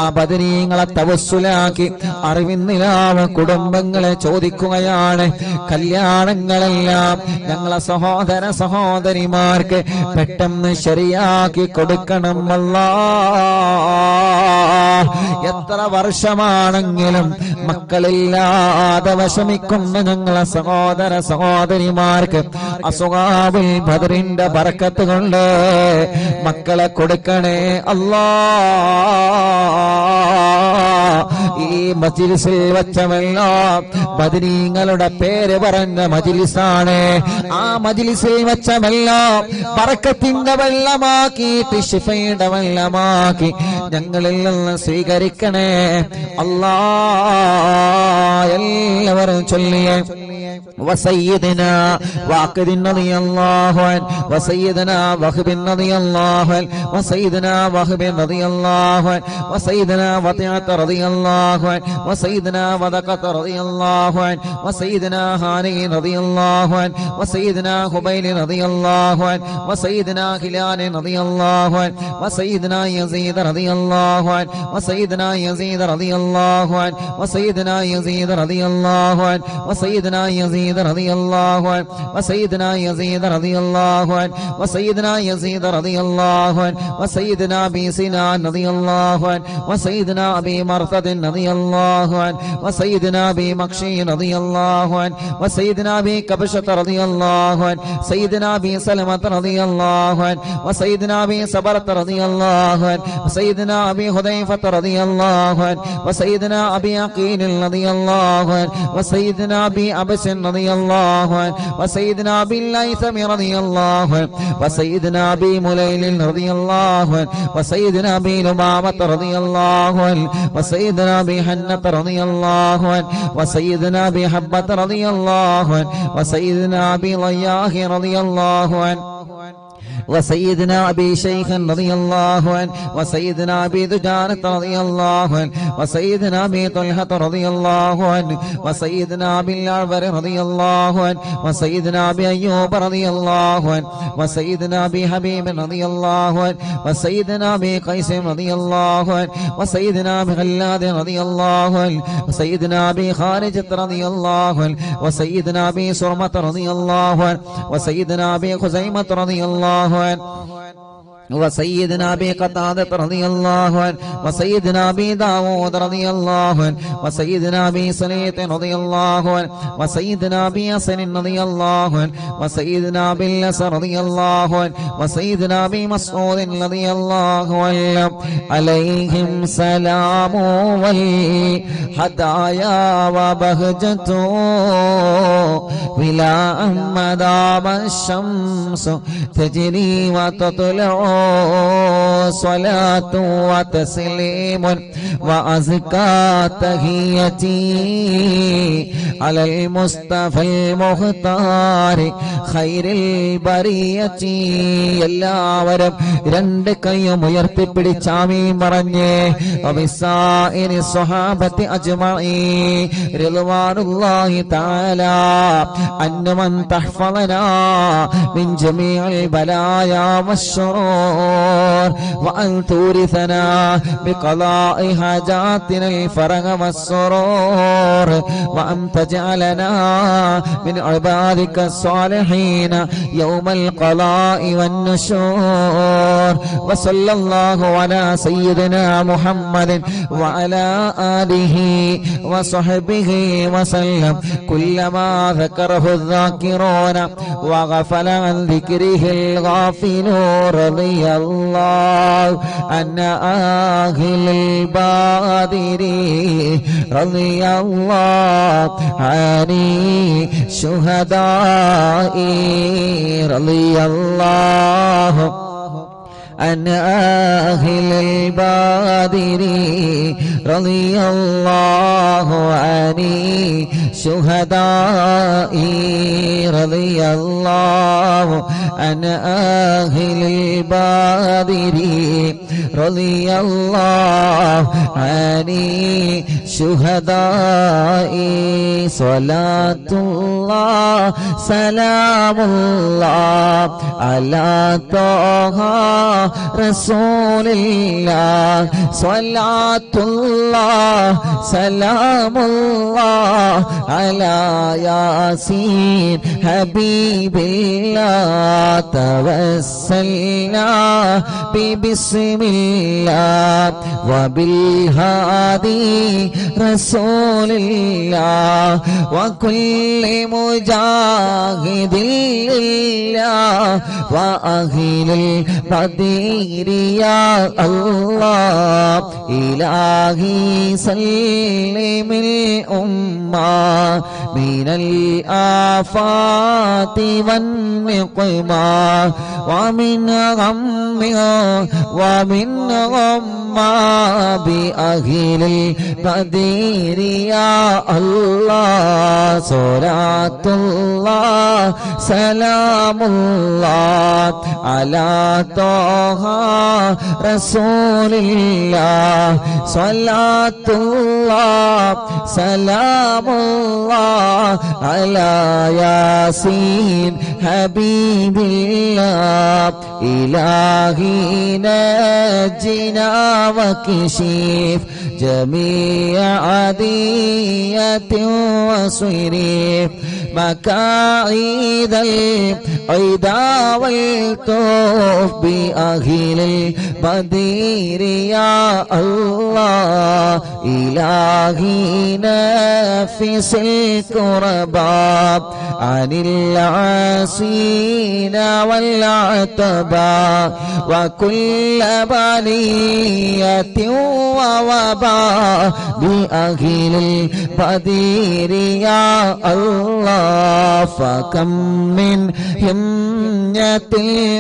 ആ ബദരീങ്ങളെ തവസ്സുലാക്കി അറിവിന്നിലാവ കുടുംബങ്ങളെ ചോദിക്കുകയാണ്, കല്യാണങ്ങളെല്ലാം ഞങ്ങളെ സഹോദര സഹോദരിമാർക്ക് പെട്ടെന്ന് ശരിയാക്കി കൊടുക്കണം അല്ലാഹ്. എത്ര വർഷമാണെങ്കിലും മക്കളില്ലാതെ വിഷമിക്കുന്ന ഞങ്ങളെ സഹോദര സഹോദരിമാർക്ക് അസ്ഹാബുൽ ബദറിന്റെ ബറക്കത്ത് കൊണ്ട് മക്കളെ കൊടുക്കണേ അല്ലാഹ്. ഈ മജ്ലിസിൽ വെച്ചമെല്ലാം ബദരീങ്ങളുടെ പേര് പറഞ്ഞ മജ്ലിസാണ്. ആ മജ്ലിസിൽ വെച്ചമെല്ലാം ബറക്കത്തിന്റെ വെള്ളമാക്കിയിട്ട് ശിഫയുടെ വെള്ളമാക്കി ഞങ്ങളിൽ നിന്ന് സ്വീകരിക്കണേ അല്ലാഹ്. എല്ലാവരും ചൊല്ലിയേ وسيدنا واقد رضي الله عنه وسيدنا وهب رضي الله عنه وسيدنا وهب رضي الله عنه وسيدنا وطيعة رضي الله عنه وسيدنا وذقة رضي الله عنه وسيدنا هاني رضي الله عنه وسيدنا خبيل رضي الله عنه وسيدنا خلال رضي الله عنه وسيدنا يزيد رضي الله عنه وسيدنا يزيد رضي الله عنه وسيدنا يزيد رضي الله عنه وسيدنا يزيد رضي الله عنه وسيدنا يزيد رضي الله عنه وسيدنا يزيد رضي الله عنه وسيدنا أبي سنان رضي الله عنه وسيدنا أبي مرثد رضي الله عنه وسيدنا أبي مكشي رضي الله عنه وسيدنا أبي كبشة رضي الله عنه سيدنا أبي سلمة رضي الله عنه وسيدنا أبي صبرة رضي الله عنه وسيدنا أبي حذيفة رضي الله عنه وسيدنا أبي عقيل رضي الله عنه وسيدنا أبي أبس رضي الله عنه وسيدنا أبي الليثم رضي الله عنه وسيدنا أبي مليل رضي الله عنه وسيدنا أبي لمامة رضي الله عنه وسيدنا أبي حنة رضي الله عنه وسيدنا أبي حبة رضي الله عنه وسيدنا أبي ضياح رضي الله عنه وسيدنا أبي شيخ رضي الله عنه وسيدنا أبي دجانة رضي الله عنه وسيدنا أبي طلحة رضي الله عنه وسيدنا أبي الأعور رضي الله عنه وسيدنا أبي أيوب رضي الله عنه وسيدنا أبي حبيب رضي الله عنه وسيدنا أبي قيس رضي الله عنه وسيدنا أبي غلاد رضي الله عنه وسيدنا أبي خارجة رضي الله عنه وسيدنا أبي سرمة رضي الله عنه وسيدنا أبي خزيمة رضي الله عنه وسيدنا أبي قتادة رضي الله عنه وسيدنا أبي داود رضي الله عنه وسيدنا أبي سليط رضي الله عنه وسيدنا أبي حسن رضي الله عنه وسيدنا أبي الأس رضي الله عنه وسيدنا أبي مسعود رضي الله عنه عليهم سلام والهدايا وبهجة ولا مدام الشمس تجري وتطلع صلاة وتسليم وأزكى تحيتي على المصطفى المختار خير البرية. എല്ലാവരും രണ്ട് കൈയും ഉയർത്തിപ്പിടിച്ച് ആമീൻ പറഞ്ഞേ. വബിസായിരി സ്വഹാബത്തി അജ്മഈൻ റിദ്വാനുല്ലാഹി തആല അന്നമൻ തഹ്ഫളനാ മിൻ ജമീഇൽ ബലായാ والشرور وأن تورثنا بقضاء حاجاتنا الفرج والسرور وأن تجعلنا من عبادك الصالحين يوم القضاء والنشور. وصلى الله على سيدنا محمد وعلى آله وصحبه وسلم. كلما ذكره الذاكرون وغفل عن ذكره الغافلون رضي الله عن أهل البادر رضي الله عن الشهداء رضي الله عن أهل البدر رضي الله عن الشهداء رضي الله عن أهل البدر رضي الله عن الشهداء صلاة الله سلام الله على طه رسول الله صلاة الله سلام الله على ياسين حبيب الله توسلنا ببسم الله وبالهادي رسول الله وكل مجاهد لله وأهل البدر يا الله إلهي سلم الأمة من الآفات والنقمة ومن غم ومن غمّة بأهل البدر يا الله صلاة الله سلام الله على طه رسول الله صلاة الله سلام الله على ياسين حبيب الله إلهي نجنا وكشف جميع عدية وصريف مكائد العدا والطوف بأهل البدر يا الله إلهي نفس الكرباء عن العاصين والعتباء وكل بلية ووباء بأهل البدر يا الله فكم من همية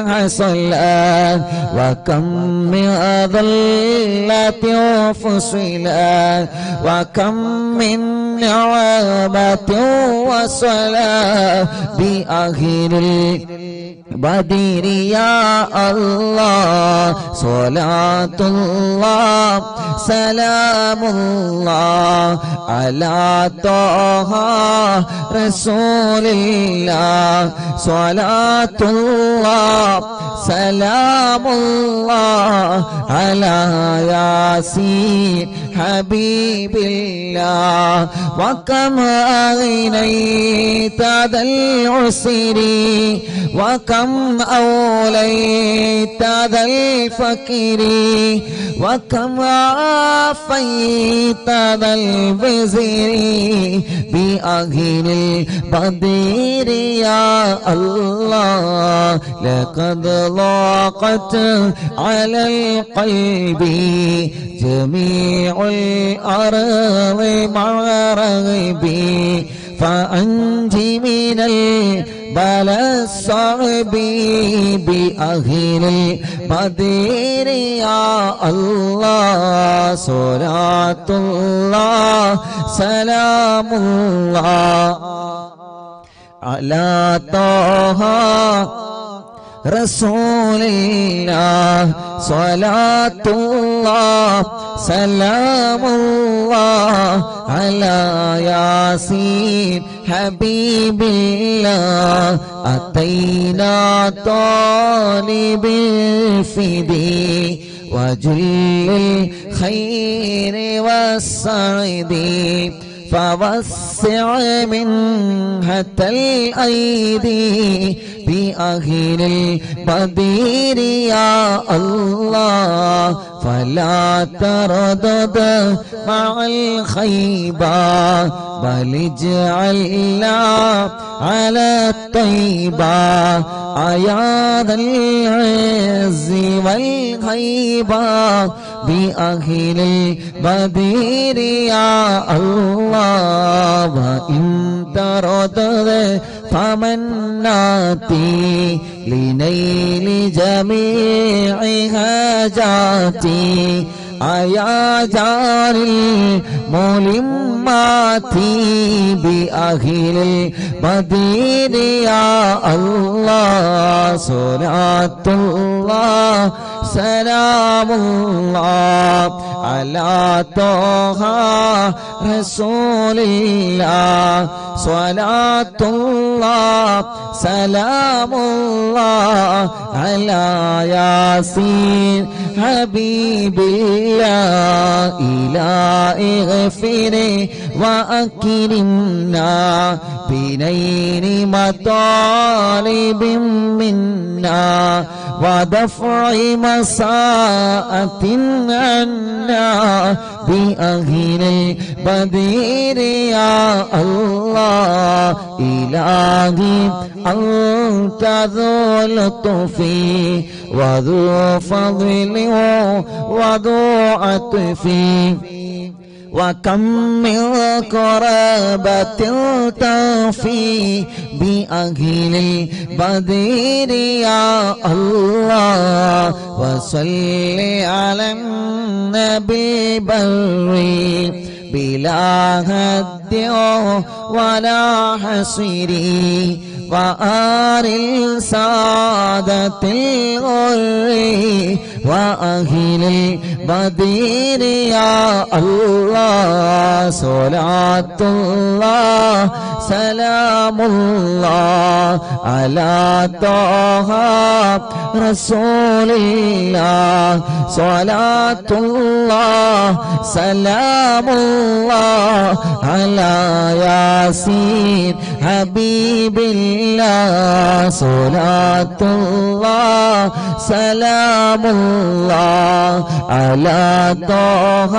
حصلت وكم من ذلة فصلت وكم من نعمة وصلاة بأهل البدر يا الله صلاة الله سلام الله على طه رسول الله صلاة الله سلام الله على ياسين حبيب الله وكم أغنيت ذا العسر وكم أوليت ذا الفقر وكم عافيت ذا الوزر بأهل البدر يا الله لقد ضاقت على القلب جميع الأرض مع رغبي فأنجي من البلاء الصعب بأهل البدر يا الله صلاة الله سلام الله على طه رسول الله صلاة الله سلام الله على ياسين حبيب الله أتينا طالب الفدي وجل الخير والسعد فوسع منحة الأيدي بأهل البدر يا الله فلا تردد مع الخيبة بل اجعلنا على الطيبة أيا ذا العز والهيبة بأهل البدير يا الله وإن تردد فمناتي لنيل جميع حاجاتي أيا جار الملمات بأهل البدير يا الله صلاة الله سلام الله على طه رسول الله صلاة الله سلام الله على ياسين حبيب الله إلهي اغفر وأكرمنا بنيل مطالب منا ودفع مساءة عنا بأهل البدير يا الله إلهي أنت ذو لطف وذو فضل وذو عطف وكم من قرابة تفي بأهل البدير يا الله وصل على النبي بري بلا هد ولا حصر وآل السادة الغر وأهل البدير يا الله صلاة الله سلام الله على طه رسول الله صلاة الله سلام الله على ياسين حبيب الله صلاة الله سلام الله على طه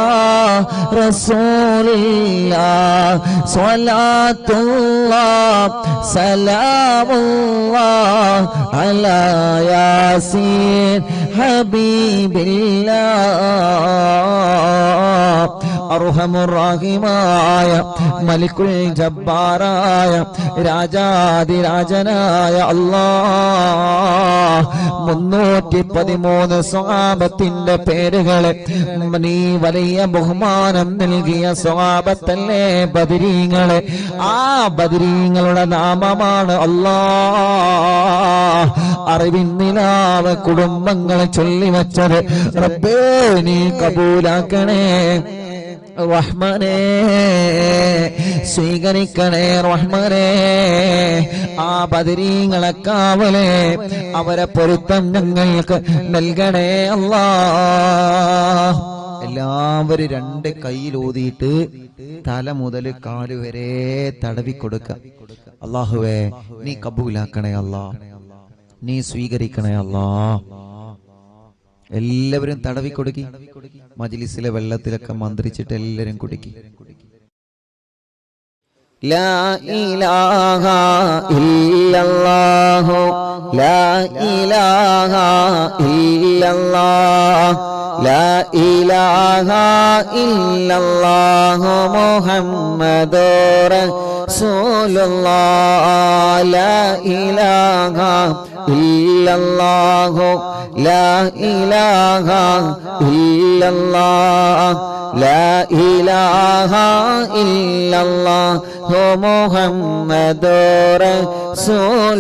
رسول الله صلاة الله سلام الله على ياسين حبيب الله അർഹമുറാഹിമായ മലിക്കുൽ ജബ്ബാറായ രാജാതിരാജനായ അല്ലാഹ് 313 സ്വഹാബത്തിന്റെ പേരുകളെ നീ വലിയ ബഹുമാനം നൽകിയ സ്വഹാബത്തല്ലേ ബദരീങ്ങളെ ആ ബദരീങ്ങളുടെ നാമമാണ് അല്ലാഹ് അറിവിൻ നിലാവ് കുടുംബങ്ങളെ ചൊല്ലിവച്ചത് റബ്ബേ നീ കബൂലാക്കണേ റഹ്മാനേ സ്വീകരിക്കണേ റഹ്മാനേ ആ ബദരീങ്ങളെ കാവലേ അവരെ പൊരുത്തം ഞങ്ങൾക്ക് നൽകണേ അല്ലാഹ് എല്ലാവരും 2 കൈയിലൂതിയിട്ട് തല മുതൽ കാല് വരെ തടവി കൊടുക്ക അല്ലാഹുവേ നീ കബൂലാക്കണേ അല്ലാഹ് നീ സ്വീകരിക്കണേ അല്ലാഹ് എല്ലാവരും തടവി കൊടുക്കി മജ്ലിസിലെ വെള്ളത്തിലൊക്കെ മന്ത്രിച്ചിട്ട് എല്ലാവരും കുടിക്കി ലാ ഇലാഹ ഇല്ലല്ലാഹു ലാ ഇലാഹ ഇല്ലല്ലാഹ് ലാ ഇലാഹ ഇല്ലല്ലാഹു മുഹമ്മദുർ റസൂലുള്ളാഹ് ലാ ഇലാഹ ഇല്ലല്ലാഹു ലാ ഇലാഹ ഇല്ലല്ലാഹ് ലാ ഇലാഹ ഇല്ലല്ലാഹു മുഹമ്മദുർ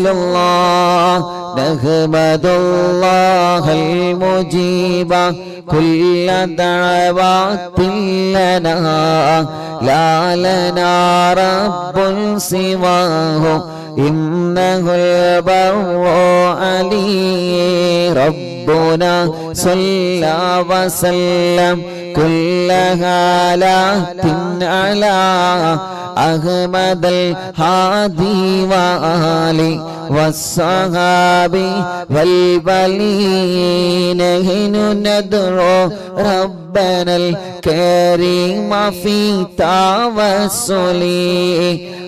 റസൂലുള്ളാഹ് നഹ്മദുല്ലാഹൽ മുജീബ കുല്ല ദഅവാതിൻ ലനാ ലാ ലനാ റബ്ബുൻ സിവാഹു ഇന്നഹുൽ ബർറു അലീ റബ്ബുനാ സ്വല്ലാ വസല്ലം കുല്ല ഹാലാത്തിൻ അലാ അഹ്മദൽ ഹാദി വആലി والصحاب والبلين ندعو ربنا الكريم في توسل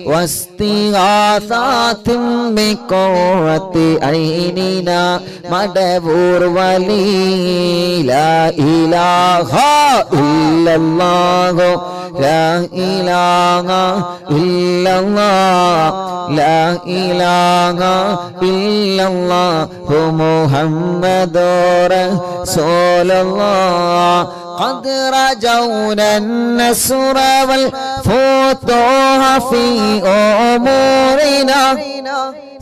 واستغاثات بقرة عيننا مدبور ولي لا إله إلا الله لا إله إلا الله لا إله إلا الله محمد رسول الله قد رجونا النصر والفتوح في أمورنا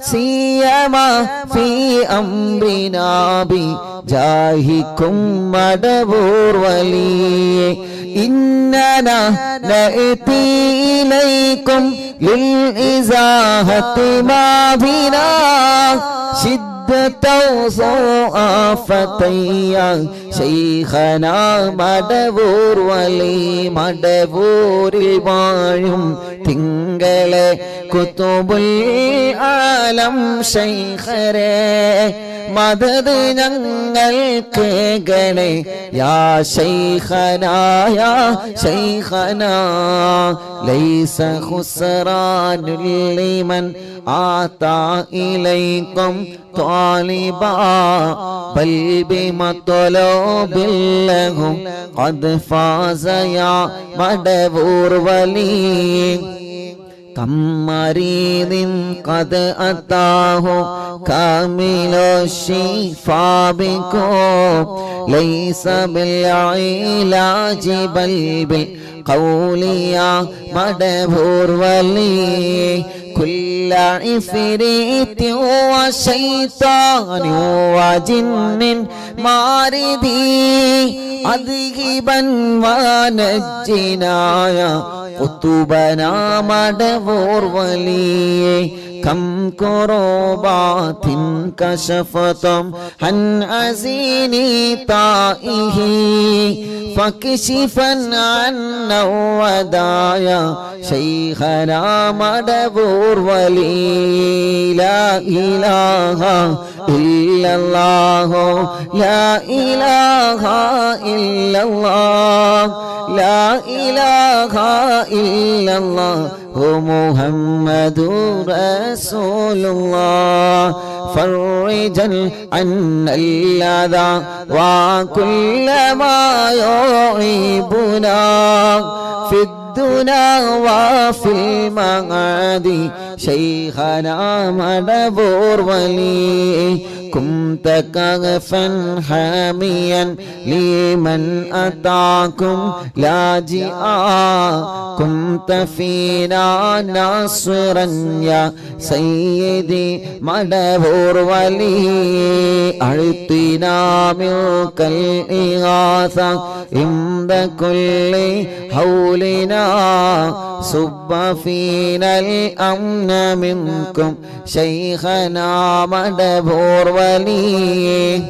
سيما في أمرنا بجاهكم مدبور ولي إننا نأتي إليكم للإزاحة ما بنا شدة وصوافة شيخنا മടവൂർ വലി മടവൂരിൽ വാഴും തിങ്കളെ കുതുബുൽ ആലം ശൈഖരേ മദദ് ഞങ്ങൾക്ക് ഗണേ യാ ശൈഖനാ യാ ശൈഖനാ ലൈസ ഖുസ്റാനുൽ ലിമൻ ആതാ ഇലൈക്കും ത്വാലിബാ ബൽ ബിമത്ലൂബിൽ ലഹു ഖദ് ഫാസ യാ മടവൂർ വലി كم مريض قد أتاه كامل الشفاء بكم ليس بالعلاج بل بالقول يا مدبور ولي كل عفريت وشيطان وجن ماردي أذهبا ونجنا يا قطبنا مدبور ولي كم كربات كشفتم عن عزين طائه فكشفا عنا ودايا شيخنا مدبور ولي لا إله إلا الله لا إله إلا الله لا إله إلا الله محمد رسول الله فرجا عنا الأذى وكل ما يعيبنا في الدنيا وفي المعاد شيخنا مدبور ولي كنت كغفا حاميا لمن أتاكم لاجئا كنت فينا ناصرا يا سيدي مدبور ولي أعطنا منك الإغاثة عند كل حولنا صب فينا الأمن منكم شيخنا مدبور ولي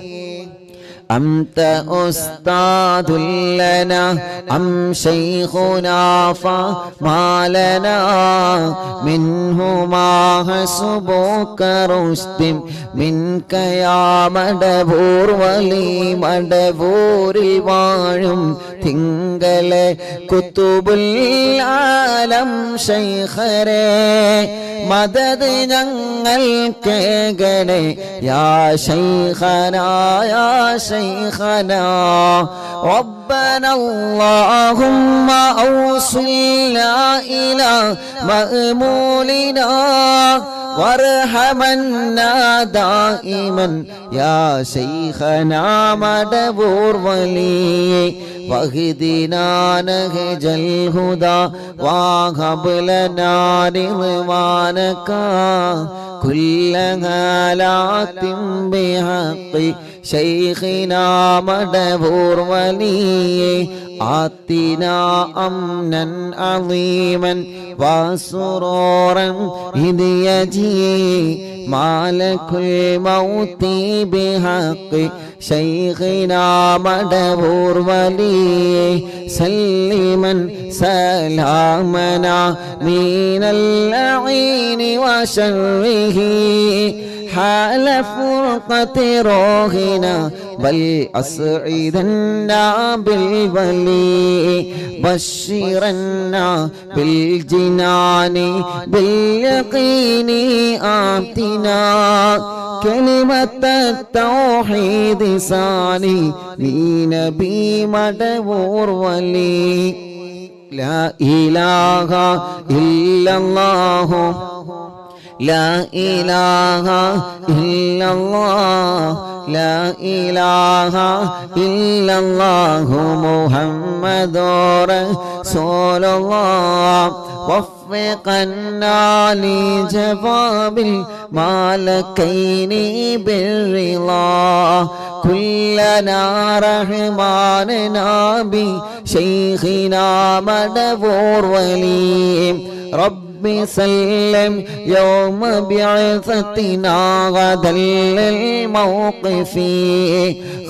أنت أستاذ لنا أم شيخنا فما لنا منه ما حسبك رشد منك يا مدبور ولي مدبور الواعم തിങ്കളെ കുതുബുൽ ആലം ശൈഖരേ മദദ് ഞങ്ങൾക്ക് ഗണേ യാ ശൈഖനാ യാ ശൈഖനാ ربنا اللهم أوصلنا إلى مأمولنا وارحمنا دائما يا شيخنا مدبور ولي واهدنا نهج الهدى وهب لنا رضوانك كل هالات بحق شيخنا مدبور ولي آتنا أمنا عظيما وسرورا إذ يجي مالك الموت بحق شيخنا مدبور ولي سلما سلامنا من اللعين وشره حال فرقة روحنا بل أسعدنا بالولي بشرنا بالجنان باليقين آتنا كلمة التوحيد ثاني لنبي مدبور ولي لا إله إلا الله لا إله إلا الله لا إله إلا الله محمد رسول الله وفقنا لجواب الملكين بالرضا كلنا رحماننا بشيخنا مدبور ولي رب سلم يوم بعثتنا غدا للموقف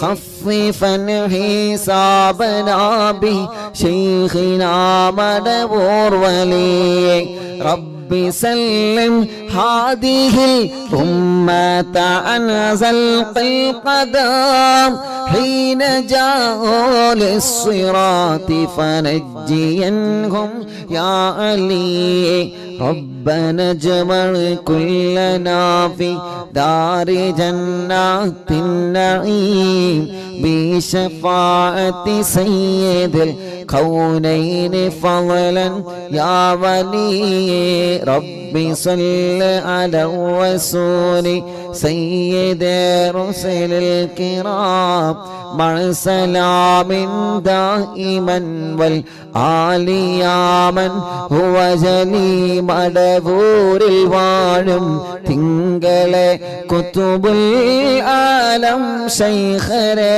خففا حسابنا بشيخنا مدبور ولي رب سلم هذه الأمة عن زلق القدم حين جاءوا للصراط فنجينهم يا علي ربنا اجمع كلنا في دار جنات النعيم بشفاعة سيد الكونين فضلا يا ولي ربي صل على الرسول سيد رسل الكرام مع سلام دائما والآل يا من هو جلي مدبور الوالم തിങ്കളെ കുതുബുൽ ആലം ശൈഖരേ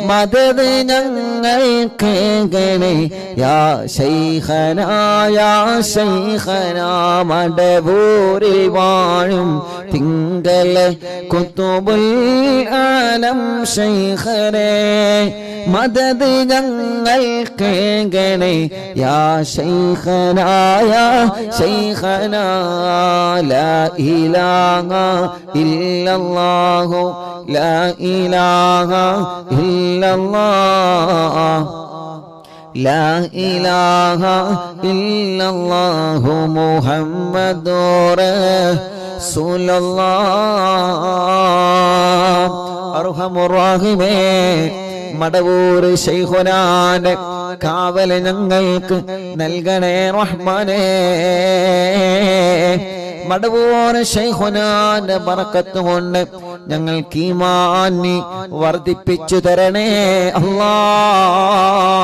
മദദ് ഞങ്ങൾക്ക് ഗണേ യാ ശൈഖനാ യാ ശൈഖനാ മടബൂരിൽ വാഴും തിങ്കളെ കുതുബുൽ ആലം ശൈഖരേ മദദ് ഞങ്ങൾക്ക് ഗണേ യാ ശൈഖനാ യാ ശൈഖനാ ലാ ഇലാഹ ഇല്ലല്ലാഹു ലാ ഇലാഹ ഇല്ലല്ലാഹ് ലാ ഇലാഹ ഇല്ലല്ലാഹു മുഹമ്മദുർ റസൂലുള്ളാഹ് അർഹമുർ റഹീമേ മടവൂർ ശൈഖുനാന്റെ കാവൽ ഞങ്ങൾക്ക് നൽകണേ റഹ്മാനേ മടവൂർ ശൈഖുനാന്റെ ബറക്കത്ത് കൊണ്ട് ഞങ്ങൾക്ക് ഈമാൻ വർദ്ധിപ്പിച്ചു തരണേ അല്ലാഹ്